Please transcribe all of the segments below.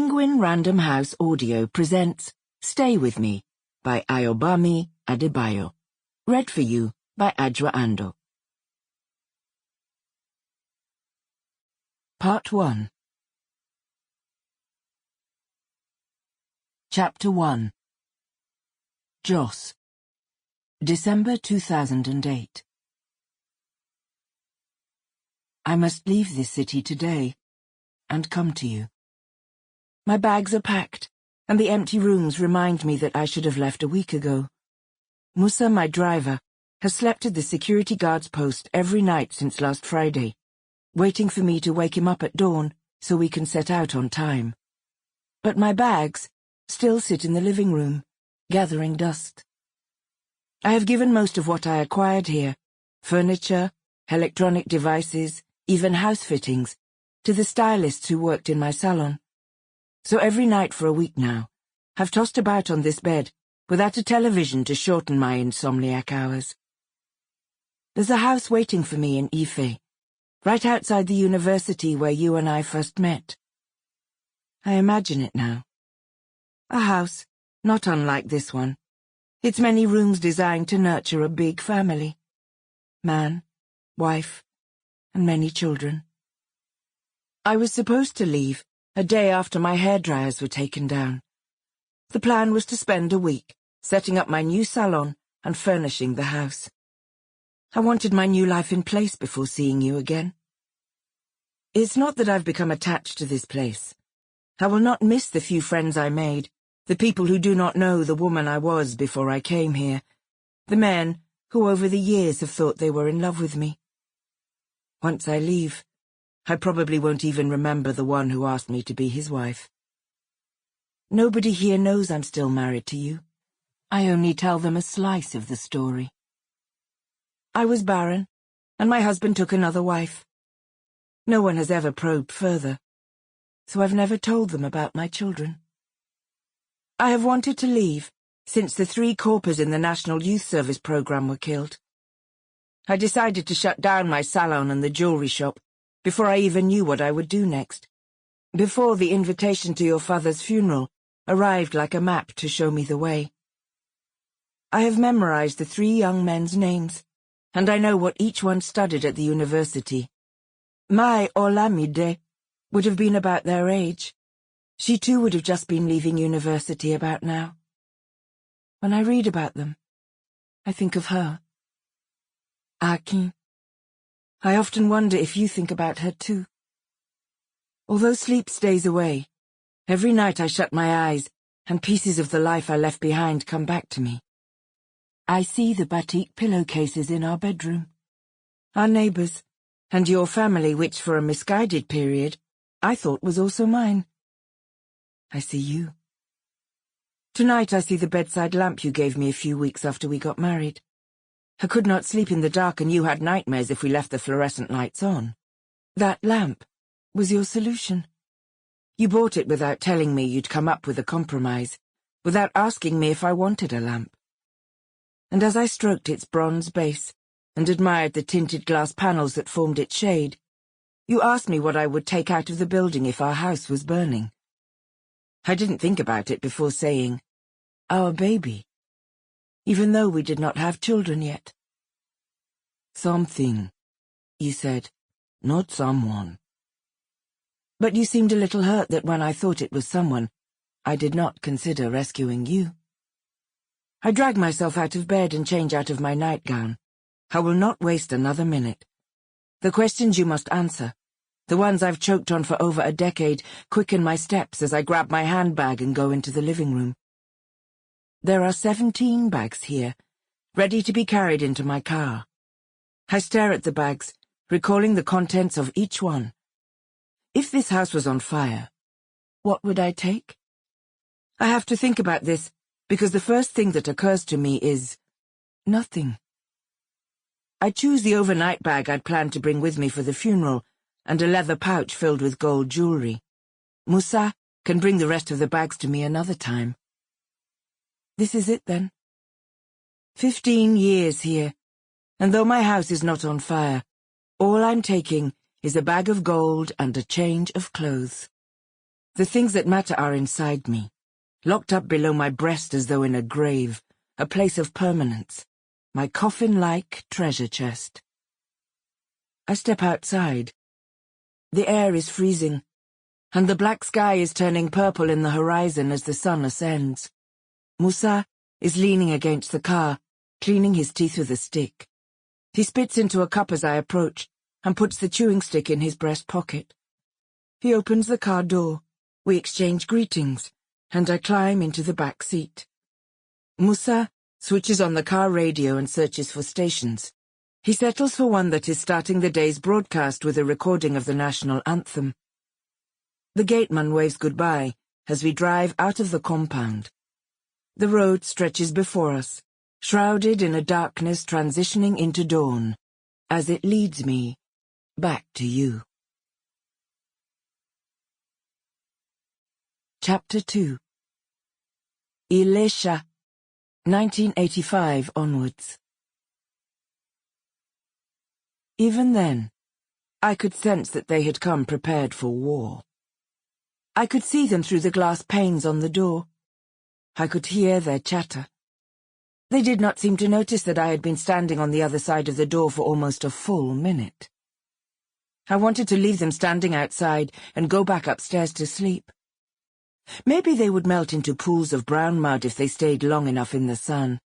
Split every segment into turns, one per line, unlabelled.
Penguin Random House Audio presents Stay With Me by Ayobami Adebayo. Read for you by Adjoa Andoh. Part 1. Chapter 1. Jos. December 2008. I must leave this city today and come to you. My bags are packed, and the empty rooms remind me that I should have left a week ago. Musa, my driver, has slept at the security guard's post every night since last Friday, waiting for me to wake him up at dawn so we can set out on time. But my bags still sit in the living room, gathering dust. I have given most of what I acquired here, furniture, electronic devices, even house fittings, to the stylists who worked in my salon. So every night for a week now, I've tossed about on this bed without a television to shorten my insomniac hours. There's a house waiting for me in Ife, right outside the university where you and I first met. I imagine it now. A house not unlike this one. Its many rooms designed to nurture a big family. Man, wife, and many children. I was supposed to leave a day after my hairdryers were taken down. The plan was to spend a week setting up my new salon and furnishing the house. I wanted my new life in place before seeing you again. It's not that I've become attached to this place. I will not miss the few friends I made, the people who do not know the woman I was before I came here, the men who over the years have thought they were in love with me. Once I leave, I probably won't even remember the one who asked me to be his wife. Nobody here knows I'm still married to you. I only tell them a slice of the story. I was barren, and my husband took another wife. No one has ever probed further, so I've never told them about my children. I have wanted to leave since the 3 corpers in the National Youth Service program were killed. I decided to shut down my salon and the jewelry shop before I even knew what I would do next, before the invitation to your father's funeral arrived like a map to show me the way. I have memorized the 3 young men's names, and I know what each one studied at the university. My Olamide would have been about their age. She too would have just been leaving university about now. When I read about them, I think of her. Akin. I often wonder if you think about her too. Although sleep stays away, every night I shut my eyes and pieces of the life I left behind come back to me. I see the batik pillowcases in our bedroom, our neighbours, and your family, which for a misguided period I thought was also mine. I see you. Tonight I see the bedside lamp you gave me a few weeks after we got married. I could not sleep in the dark, and you had nightmares if we left the fluorescent lights on. That lamp was your solution. You bought it without telling me you'd come up with a compromise, without asking me if I wanted a lamp. And as I stroked its bronze base and admired the tinted glass panels that formed its shade, you asked me what I would take out of the building if our house was burning. I didn't think about it before saying, our baby, even though we did not have children yet. Something, you said, not someone. But you seemed a little hurt that when I thought it was someone, I did not consider rescuing you. I drag myself out of bed and change out of my nightgown. I will not waste another minute. The questions you must answer, the ones I've choked on for over a decade, quicken my steps as I grab my handbag and go into the living room. There are 17 bags here, ready to be carried into my car. I stare at the bags, recalling the contents of each one. If this house was on fire, what would I take? I have to think about this, because the first thing that occurs to me is nothing. I choose the overnight bag I'd planned to bring with me for the funeral, and a leather pouch filled with gold jewelry. Musa can bring the rest of the bags to me another time. This is it, then. 15 years here, and though my house is not on fire, all I'm taking is a bag of gold and a change of clothes. The things that matter are inside me, locked up below my breast as though in a grave, a place of permanence, my coffin-like treasure chest. I step outside. The air is freezing, and the black sky is turning purple in the horizon as the sun ascends. Musa is leaning against the car, cleaning his teeth with a stick. He spits into a cup as I approach, and puts the chewing stick in his breast pocket. He opens the car door. We exchange greetings, and I climb into the back seat. Musa switches on the car radio and searches for stations. He settles for one that is starting the day's broadcast with a recording of the national anthem. The gateman waves goodbye as we drive out of the compound. The road stretches before us, shrouded in a darkness transitioning into dawn, as it leads me back to you. Chapter 2. Ilesha, 1985 onwards. Even then, I could sense that they had come prepared for war. I could see them through the glass panes on the door. I could hear their chatter. They did not seem to notice that I had been standing on the other side of the door for almost a full minute. I wanted to leave them standing outside and go back upstairs to sleep. Maybe they would melt into pools of brown mud if they stayed long enough in the sun.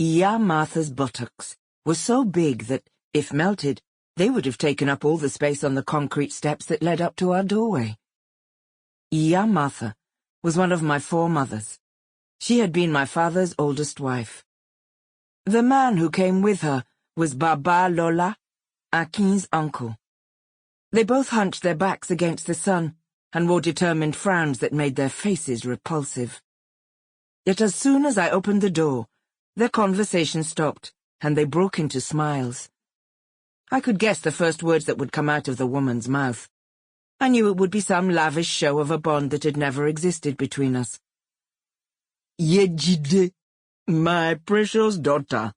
Iya Martha's buttocks were so big that, if melted, they would have taken up all the space on the concrete steps that led up to our doorway. Iya Martha was one of my 4 mothers. She had been my father's oldest wife. The man who came with her was Baba Lola, Akin's uncle. They both hunched their backs against the sun and wore determined frowns that made their faces repulsive. Yet as soon as I opened the door, their conversation stopped, and they broke into smiles. I could guess the first words that would come out of the woman's mouth. I knew it would be some lavish show of a bond that had never existed between us. Yejide, my precious daughter.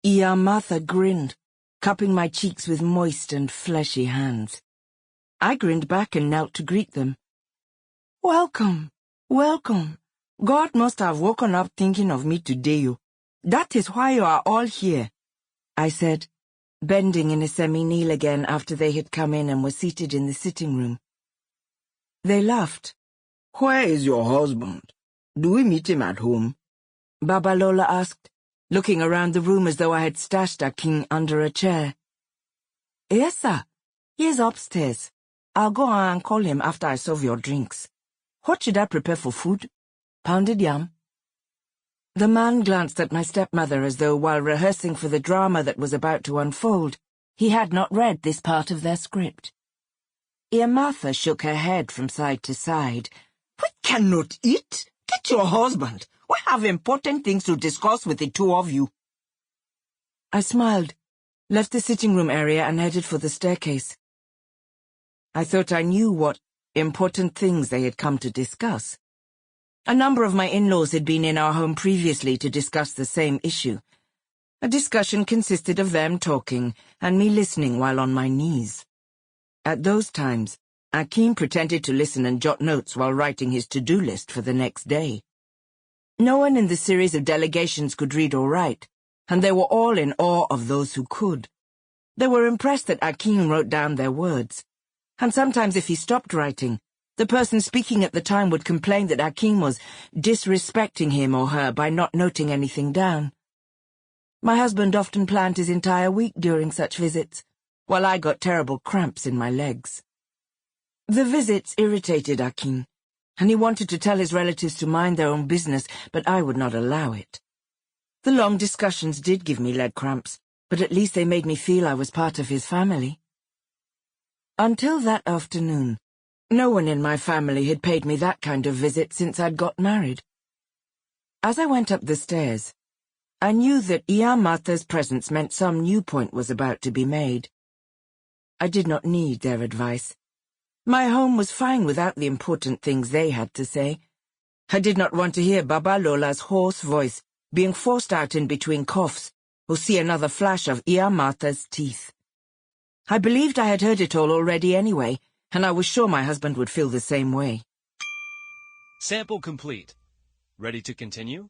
Iya Martha grinned, cupping my cheeks with moist and fleshy hands. I grinned back and knelt to greet them. Welcome, welcome. God must have woken up thinking of me today. That is why you are all here, I said, bending in a semi-kneel again after they had come in and were seated in the sitting room. They laughed. Where is your husband? Do we meet him at home? Baba Lola asked, looking around the room as though I had stashed Akin under a chair. Yes, sir. He is upstairs. I'll go on and call him after I serve your drinks. What should I prepare for food? Pounded yam? The man glanced at my stepmother as though, while rehearsing for the drama that was about to unfold, he had not read this part of their script. Iya Martha shook her head from side to side. We cannot eat. Get your husband. We have important things to discuss with the 2 of you. I smiled, left the sitting room area and headed for the staircase. I thought I knew what important things they had come to discuss. A number of my in-laws had been in our home previously to discuss the same issue. A discussion consisted of them talking and me listening while on my knees. At those times, Akin pretended to listen and jot notes while writing his to-do list for the next day. No one in the series of delegations could read or write, and they were all in awe of those who could. They were impressed that Akin wrote down their words. And sometimes if he stopped writing, the person speaking at the time would complain that Akin was disrespecting him or her by not noting anything down. My husband often planned his entire week during such visits, while I got terrible cramps in my legs. The visits irritated Akin, and he wanted to tell his relatives to mind their own business, but I would not allow it. The long discussions did give me leg cramps, but at least they made me feel I was part of his family. Until that afternoon, no one in my family had paid me that kind of visit since I'd got married. As I went up the stairs, I knew that Iya Martha's presence meant some new point was about to be made. I did not need their advice. My home was fine without the important things they had to say. I did not want to hear Baba Lola's hoarse voice being forced out in between coughs, or see another flash of Iya Martha's teeth. I believed I had heard it all already anyway, and I was sure my husband would feel the same way.
Sample complete. Ready to continue?